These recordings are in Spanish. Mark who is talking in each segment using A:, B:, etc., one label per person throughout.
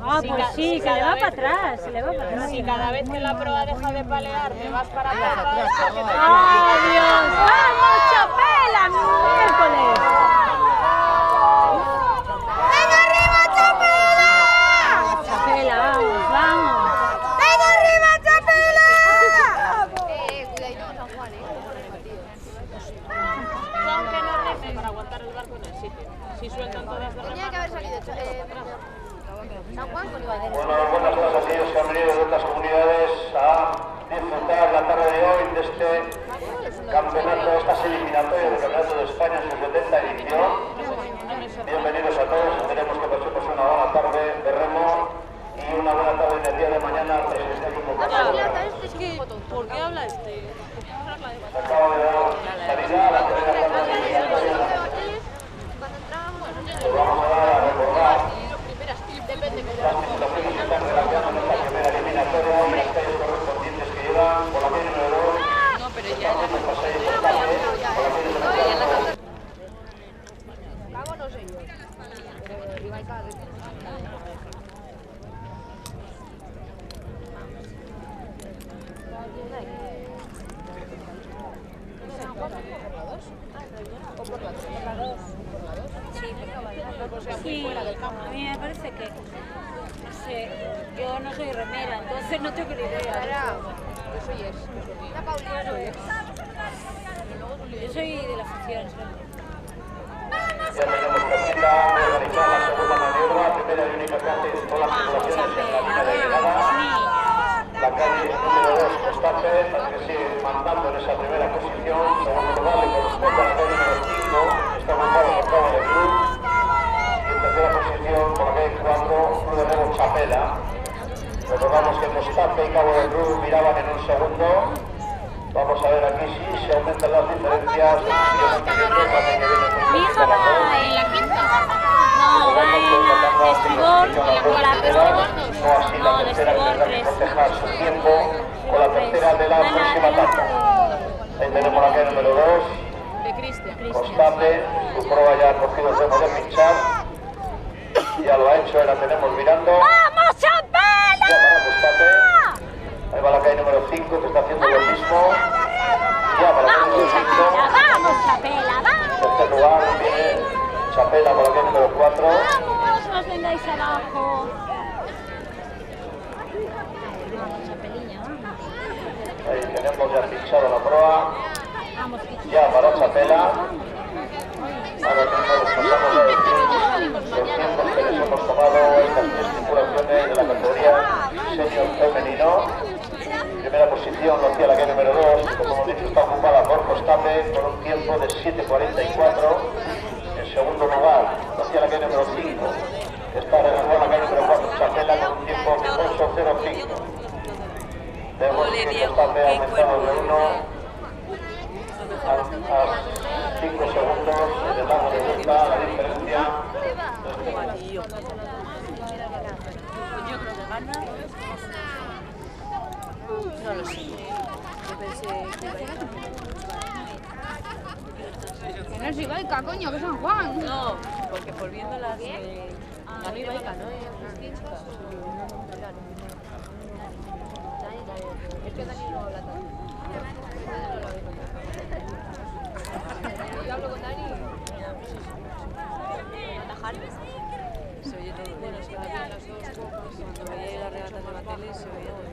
A: Ah, pues sí, que le va para atrás, se le va para atrás.
B: Si cada vez que la proa deja de palear te vas para atrás,
A: ¡ay, Dios! ¡Vamos, Chapela, miércoles!
C: ¡Venga arriba, Chapela!
A: Chapela, vamos, vamos.
C: ¡Venga arriba, Chapela!
D: Cuidadito con San Juan,
B: aunque no recen para aguantar el barco en el sitio. Si sueltan todas de
D: Tenía que haber salido San Juan con Ibadet.
E: Bueno, buenas tardes a aquellos que han venido de otras comunidades a disfrutar la tarde de hoy de este campeonato, estas eliminatorias del Campeonato de España en su 70 edición. Bienvenidos a todos, esperemos que pasemos una buena tarde de remo y una buena tarde en el día de mañana.
D: Es que,
B: ¿por qué habla este?
E: Acabo de dar salida a la primera tarde de eliminatoria. Lo vamos a dar a recordar las situaciones que están realizando en esta primera eliminatoria y las calles correspondientes que llevan por la calle número 2.
B: No, pero ya
E: por la calle número 2.
D: Cago no sé yo. Pero Ibai cada vez.
A: Sí, a mí me parece que, no sé, yo no soy remera, entonces no tengo ni idea.
D: Yo soy es. La Paulina no es.
A: Yo soy de la afición.
E: Ya tenemos casita organizada la segunda maniobra, primera y única que hace todas las circulaciones en la línea de llegada. La calle número 2, Costape, la que sigue mandando en esa primera posición. Segundo lugar le corresponde a la calle número 5, está ocupado por Cabo de Cruz. Y en tercera posición, por la calle 4, Club de Remo Chapela. Recordamos que Costape y Cabo de Cruz miraban en un segundo. Vamos a ver aquí si se aumentan las diferencias.
A: Mi hija va en la quinta. No, va en Estibor, con la pro. No, de Estibor 3.
E: Proteger su tiempo con la tercera de la próxima etapa. Ahí tenemos la calle número 2.
B: de Cristian.
E: Constante, su prueba ya ha cogido el ritmo de pinchar. Ya lo ha hecho, la tenemos mirando.
A: ¡Vamos, Chapela!
E: Ya para Constante. Ahí va la calle número 5 que está haciendo lo mismo. Ya para la calle número 5.
A: ¡Vamos, Chapela, vamos!
E: En tercer lugar viene Chapela por la calle número 4.
A: ¡Vamos, no os vengáis abajo! Vamos, Chapeliña, vamos.
E: Ahí tenemos ya pinchado la proa.
A: Vamos,
E: Ya para Chapela. Ahora mismo pasamos a decir los tiempos que les hemos tomado en las tres tripulaciones de la categoría senior femenino. Primera posición lo hacía la calle número 2, que como hemos dicho está ocupada por Costape con un tiempo de 7:44. En segundo lugar lo hacía la calle número 5, está reservada la calle número 4, Chapela con un tiempo de 8:05. Vemos que Costape ha aumentado de 1 a 5 segundos en el largo de vuelta, la diferencia.
B: Yo creo que gana. No lo sé. Yo pensé que iba a ir.
D: Que no es Ibaica, coño, que es San Juan.
B: No, porque volviendo las ganó Ibaica, ¿no?
D: Es que Dani no habla tanto. Yo hablo con Dani. ¿Atajar?
B: Se oye todo. Bueno, es que había las dos copas. Cuando veía las regatas de la tele se oía todo.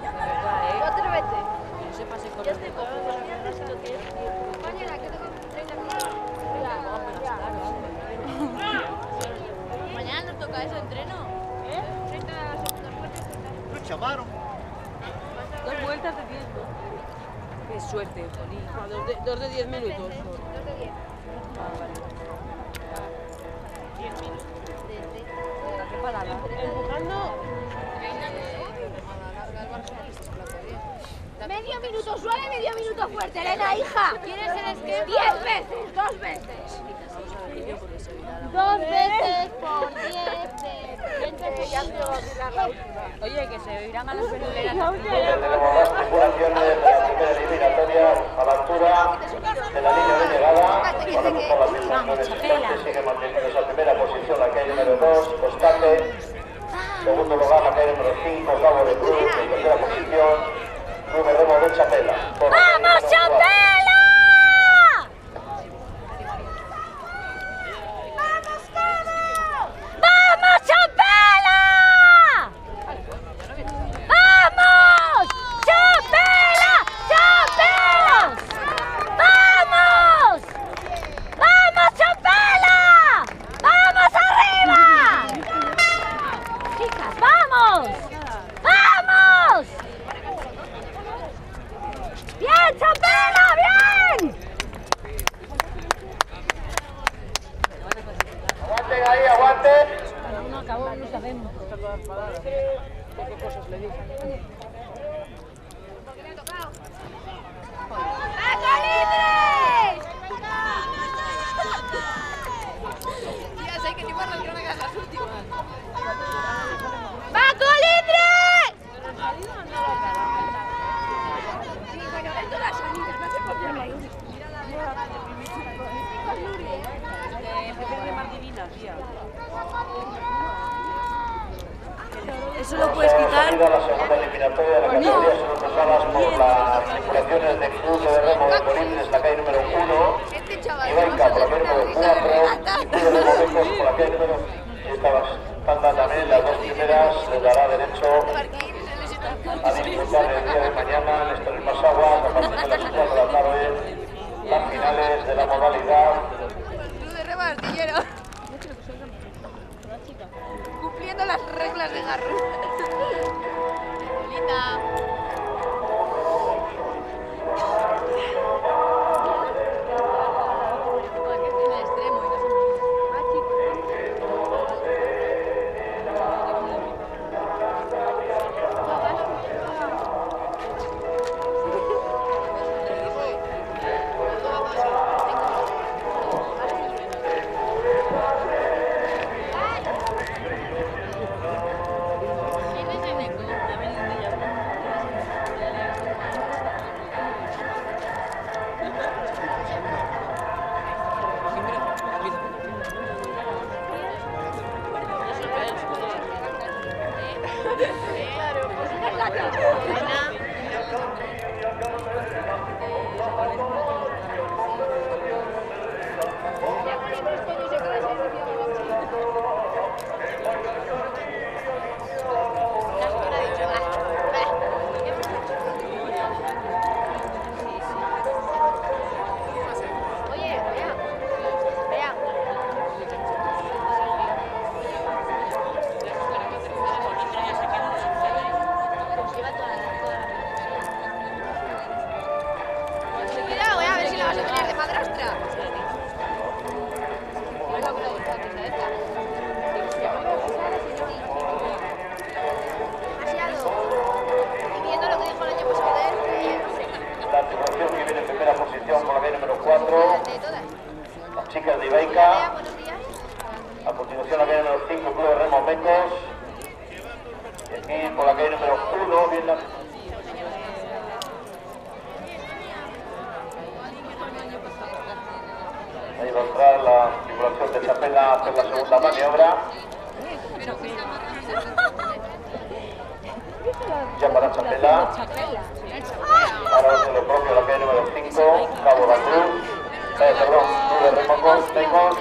B: La verdad, ¿eh?
D: Atrévete.
B: Que no se pase con
D: Ya
B: los
D: estoy
B: copos.
D: Mañana, que tengo 30 minutos. Mañana nos toca eso, entreno. 30 segundos fuertes.
E: Lo llamaron.
B: 2 vueltas de 10, ¿no? Qué suerte, Jolín. 2 de 10 minutos.
D: 2 de 10.
B: ¿Qué parada?
D: Empujando. Medio minuto suave, medio minuto fuerte, Elena, hija. ¿Quieres el esquema? 10 veces, 2 veces. 2 veces por 10 veces.
B: Oye, que se irán a las peluqueras.
E: Tenemos las tripulaciones de la primera eliminatoria a la altura de la línea de llegada. Para buscar las sensaciones instantes, sigue manteniendo esa primera posición la calle número 2, Constante. Segundo lugar la calle número 5, Cabo de Cruz. En tercera posición, Club de Remo de Chapela.
A: ¡Vamos, Chapela! ¡Vamos, Chapela! ¡Vamos! ¡Chapela! ¡Chapela! ¡Vamos! ¡Vamos, Chapela! ¡Vamos arriba! Chicas, ¡vamos! ¡Vamos! ¡Bien, Chapela! ¡Bien!
E: Aguanten ahí, aguanten.
A: No acabó, no sabemos.
B: ¿Qué cosas le dije?
C: ¡Paco Libre!
D: Tías, hay que animarla, que no me hagas las últimas.
C: ¡Paco Libre!
D: Sí, bueno, es de las salidas, no se puede poner.
B: Jefe de Mar Divina, tía. Eso lo puedes quitar.
E: La segunda eliminatoria de la categoría son repasadas por las tripulaciones del Club de Remo de Colindres, la calle número 1.
D: Este chaval,
E: Ibaica por la calle número 4. Club de Remo Becos por la calle número 5. Y estas tantas también, las dos primeras, les dará derecho a disfrutar el día de mañana en Estoril Masaguas a partir de las 4 de la tarde. Las finales de la modalidad.
D: Club de Remo Artillero. Cumpliendo las reglas de Garru. Linda.
E: Chicas de Ibaica. A continuación la calle número 5, Club de Remo Becos. Y aquí por la calle número 1 viene la... Ahí va a entrar la tripulación de Chapela a hacer la segunda maniobra. Ya para Chapela. Ahora hace lo propio la calle número 5, Cabo de Cruz. Perdón, Club de Remo Becos.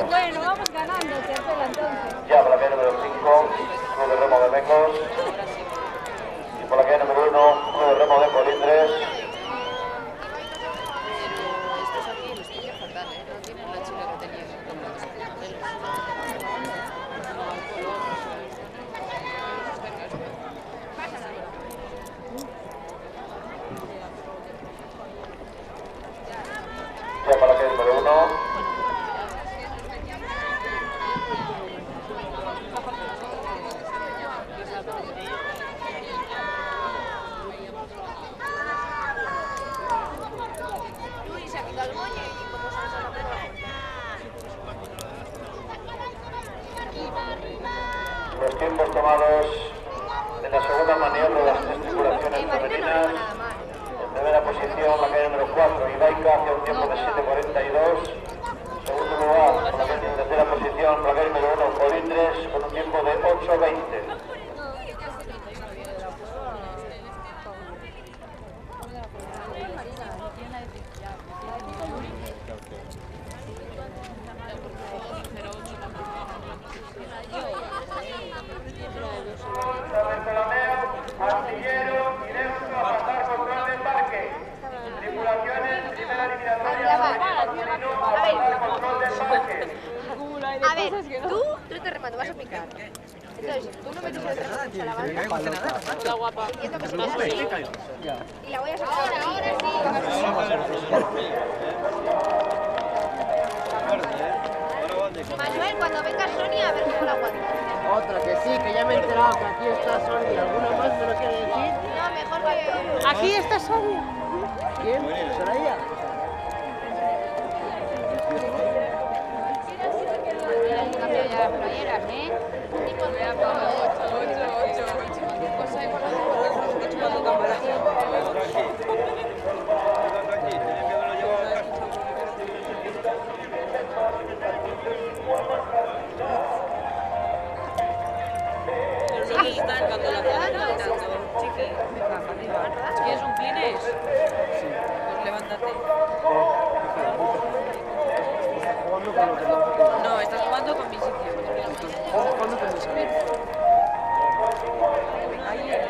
A: Bueno, vamos ganando, Chapela, entonces.
E: Ya por la calle número 5, Club de Remo de Becos. Y por la calle número 1, Club de Remo de Colindres. Ya por la calle número 1. Los tiempos tomados en la segunda maniobra de las tres tripulaciones femeninas, Primera posición, la calle número 4, Ibaica, hacia un tiempo de 7:42. Segundo lugar, por la calle en tercera posición, la calle número 1, Colindres, con un tiempo de 8:20. Artillero y neutro a pasar control de embarque. Tripulaciones, primera eliminatoria, a pasar control de embarque.
D: A ver, tú te remato, vas a picar. Entonces, tú no metes el remato a la banda.
B: Hola, guapa.
D: Entiendo que se queda así. Y la voy a sacar ahora sí. Manuel, cuando venga Sonia, a ver cómo la aguanta.
F: Otra que sí, que ya me he enterado que aquí está Sonia. ¿Alguna más me lo quiere decir?
D: No, mejor que...
F: Aquí está Sonia. ¿Quién? ¿Soraya?
D: Cambio ya las playeras, ¿eh?
B: ¿Dónde están cuando la están levantando? Chiqui, venga, para arriba. ¿Quieres un Kleenex? Sí. Pues levántate. No, estás jugando con mi sitio.
F: ¿Cuándo te vas a ver?
B: Ayer.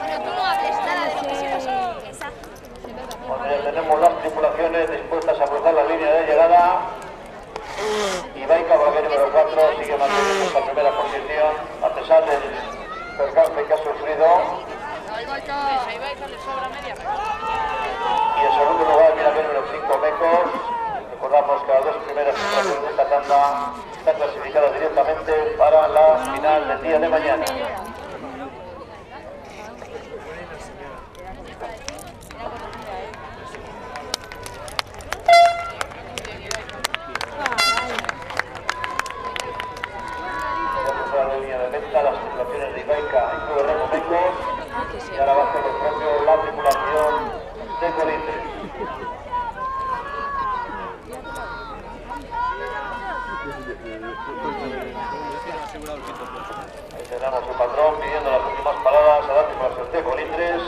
D: Bueno, tú no hables nada de lo que se pasó.
E: Bueno, ya tenemos las tripulaciones dispuestas a cruzar la línea de llegada. Ibaica, por la calle número 4, sigue manteniendo esta primera posición a pesar del percance que ha sufrido. Y en segundo lugar, mira que número 5, Mecos. Recordamos que las dos primeras tripulaciones de esta tanda están clasificadas directamente para la final del día de mañana. La línea de meta, las tripulaciones de Ibaica y Club Remo Mecos, y ahora va a ser lo propio la tripulación de Colindres. Ahí tenemos su patrón pidiendo las últimas palabras a la tripulación de Colindres.